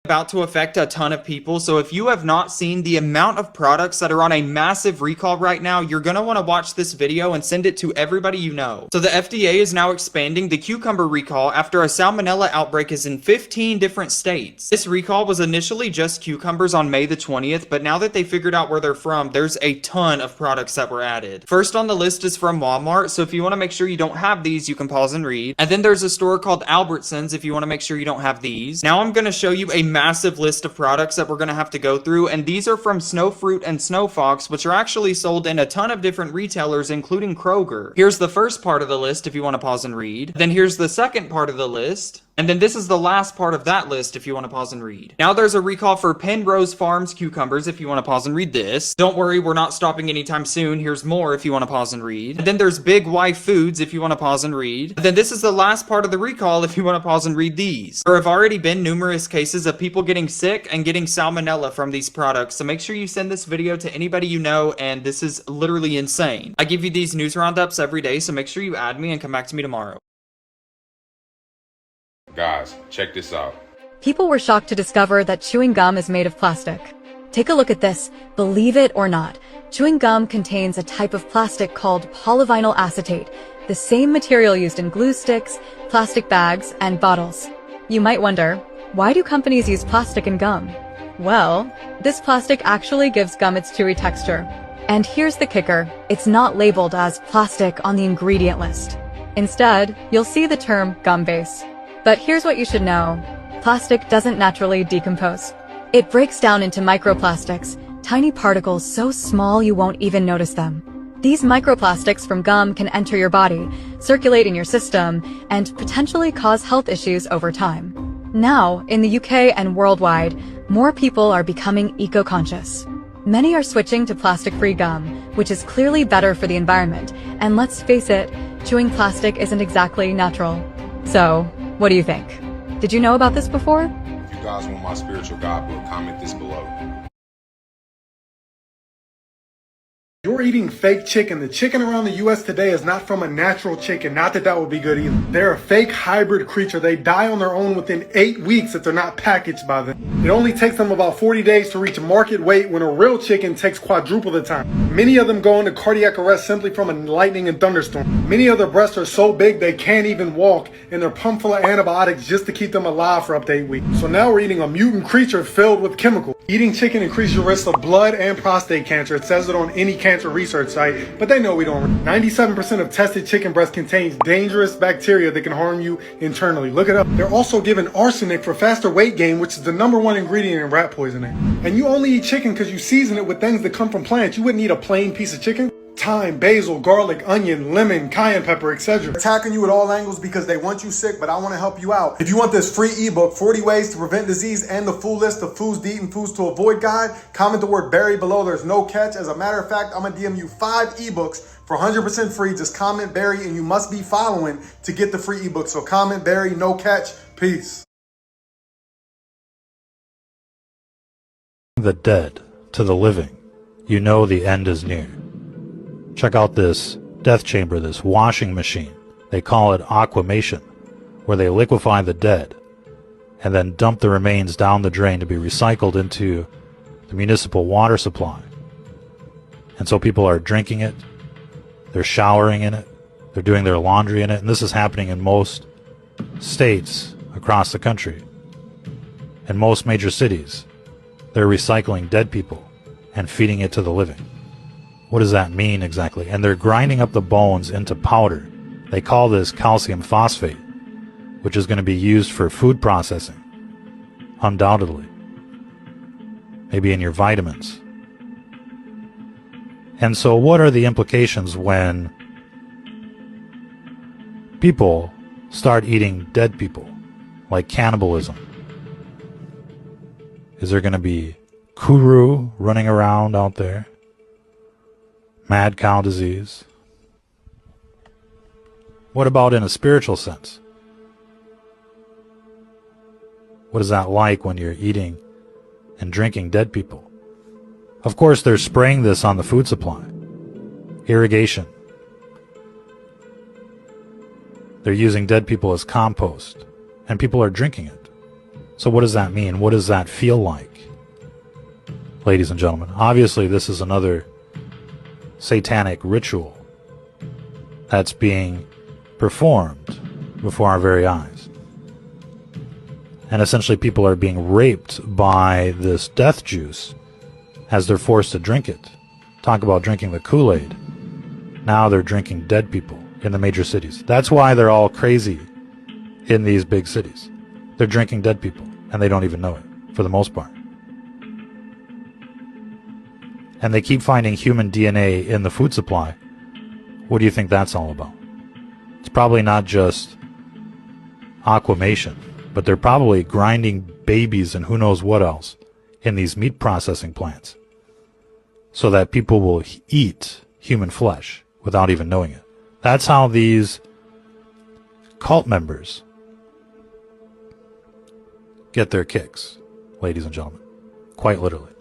about to affect a ton of people. So if you have not seen the amount of products that are on a massive recall right now, you're going to want to watch this video and send it to everybody you know. So the FDA is now expanding the cucumber recall after a salmonella outbreak is in 15 different states. This recall was initially just cucumbers on May the 20th, but now that they figured out where they're from, there's a ton of products that were added. First on the list is from Walmart, so if you want to make sure you don't have these, you can pause and read. And then there's a store called Albertsons if you want to make sure you don't have these. Now I'm going to show you a massive list of products that we're going to have to go through, and these are from Snow Fruit and Snow Fox, which are actually sold in a ton of different retailers, including Kroger. Here's the first part of the list if you want to pause and read. Then here's the second part of the list. And then this is the last part of that list if you want to pause and read. Now there's a recall for Penrose Farms cucumbers if you want to pause and read this. Don't worry, we're not stopping anytime soon. Here's more if you want to pause and read. And then there's Big Y Foods if you want to pause and read. And then this is the last part of the recall if you want to pause and read these. There have already been numerous cases of people getting sick and getting salmonella from these products, so make sure you send this video to anybody you know, and this is literally insane. I give you these news roundups every day, so make sure you add me and come back to me tomorrow. Guys, check this out. People were shocked to discover that chewing gum is made of plastic. Take a look at this. Believe it or not, chewing gum contains a type of plastic called polyvinyl acetate, the same material used in glue sticks, plastic bags, and bottles. You might wonder, why do companies use plastic in gum? Well, this plastic actually gives gum its chewy texture. And here's the kicker, it's not labeled as plastic on the ingredient list. Instead, you'll see the term gum base. But here's what you should know. Plastic doesn't naturally decompose. It breaks down into microplastics, tiny particles so small you won't even notice them. These microplastics from gum can enter your body, circulate in your system, and potentially cause health issues over time. Now, in the UK and worldwide, more people are becoming eco-conscious. Many are switching to plastic-free gum, which is clearly better for the environment, and let's face it, chewing plastic isn't exactly natural. So, what do you think? Did you know about this before? If you guys want my spiritual guidebook, comment this below. You're eating fake chicken. The chicken around the US today is not from a natural chicken. Not that that would be good either. They're a fake hybrid creature. They die on their own within 8 weeks if they're not packaged by them. It only takes them about 40 days to reach market weight when a real chicken takes quadruple the time. Many of them go into cardiac arrest simply from a lightning and thunderstorm. Many of their breasts are so big they can't even walk, and they're pumped full of antibiotics just to keep them alive for up to 8 weeks. So now we're eating a mutant creature filled with chemicals. Eating chicken increases your risk of blood and prostate cancer. It says it on any cancer research site, but they know we don't. 97% of tested chicken breast contains dangerous bacteria that can harm you internally. Look it up. They're also given arsenic for faster weight gain, which is the #1 ingredient in rat poisoning. And you only eat chicken because you season it with things that come from plants. You wouldn't eat a plain piece of chicken. Thyme, basil, garlic, onion, lemon, cayenne pepper, etc. Attacking you at all angles because they want you sick, but I want to help you out. If you want this free ebook, 40 Ways to Prevent Disease and the full list of foods to eat and foods to avoid guide, comment the word berry below. There's no catch. As a matter of fact, I'm going to DM you 5 ebooks for 100% free. Just comment berry, and you must be following to get the free ebook. So comment berry, no catch. Peace. The dead to the living, you know the end is near. Check out this death chamber, this washing machine. They call it aquamation, where they liquefy the dead and then dump the remains down the drain to be recycled into the municipal water supply. And so people are drinking it, they're showering in it, they're doing their laundry in it, and this is happening in most states across the country. In most major cities, they're recycling dead people and feeding it to the living. What does that mean exactly? And they're grinding up the bones into powder. They call this calcium phosphate, which is going to be used for food processing, undoubtedly. Maybe in your vitamins. And so what are the implications when people start eating dead people, like cannibalism? Is there going to be kuru running around out there? Mad cow disease? What about in a spiritual sense? What is that like when you're eating and drinking dead people? Of course, they're spraying this on the food supply. Irrigation. They're using dead people as compost, and people are drinking it. So what does that mean? What does that feel like? Ladies and gentlemen, obviously this is another satanic ritual that's being performed before our very eyes. And essentially people are being raped by this death juice as they're forced to drink it. Talk about drinking the Kool-Aid. Now they're drinking dead people in the major cities. That's why they're all crazy in these big cities. They're drinking dead people, and they don't even know it, for the most part. And they keep finding human DNA in the food supply. What do you think that's all about? It's probably not just aquamation, but they're probably grinding babies and who knows what else in these meat processing plants so that people will eat human flesh without even knowing it. That's how these cult members get their kicks, ladies and gentlemen. Quite literally.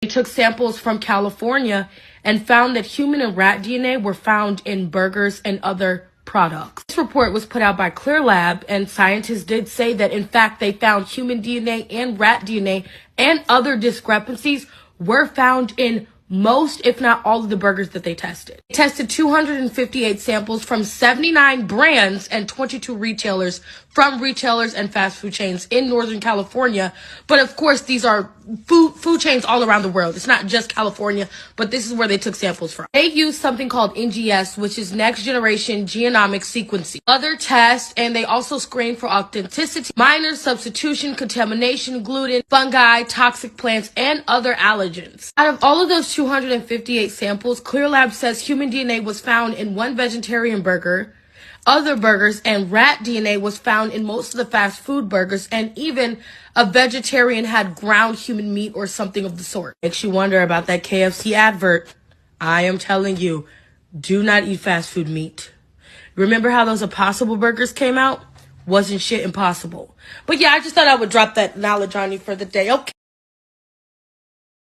They took samples from California and found that human and rat DNA were found in burgers and other products. This report was put out by Clear Lab, and scientists did say that in fact they found human DNA and rat DNA, and other discrepancies were found in most, if not all, of the burgers that they tested. They tested 258 samples from 79 brands and 22 retailers, from retailers and fast food chains in Northern California. But of course, these are food chains all around the world. It's not just California, but this is where they took samples from. They used something called NGS, which is next generation genomic sequencing. Other tests, and they also screened for authenticity, minor substitution, contamination, gluten, fungi, toxic plants, and other allergens. Out of all of those 258 samples, Clear Lab says human DNA was found in one vegetarian burger, other burgers, and rat DNA was found in most of the fast food burgers, and even a vegetarian had ground human meat or something of the sort. Makes you wonder about that KFC advert. I am telling you, do not eat fast food meat. Remember how those Impossible burgers came out? Wasn't shit impossible. But yeah, I just thought I would drop that knowledge on you for the day. Okay.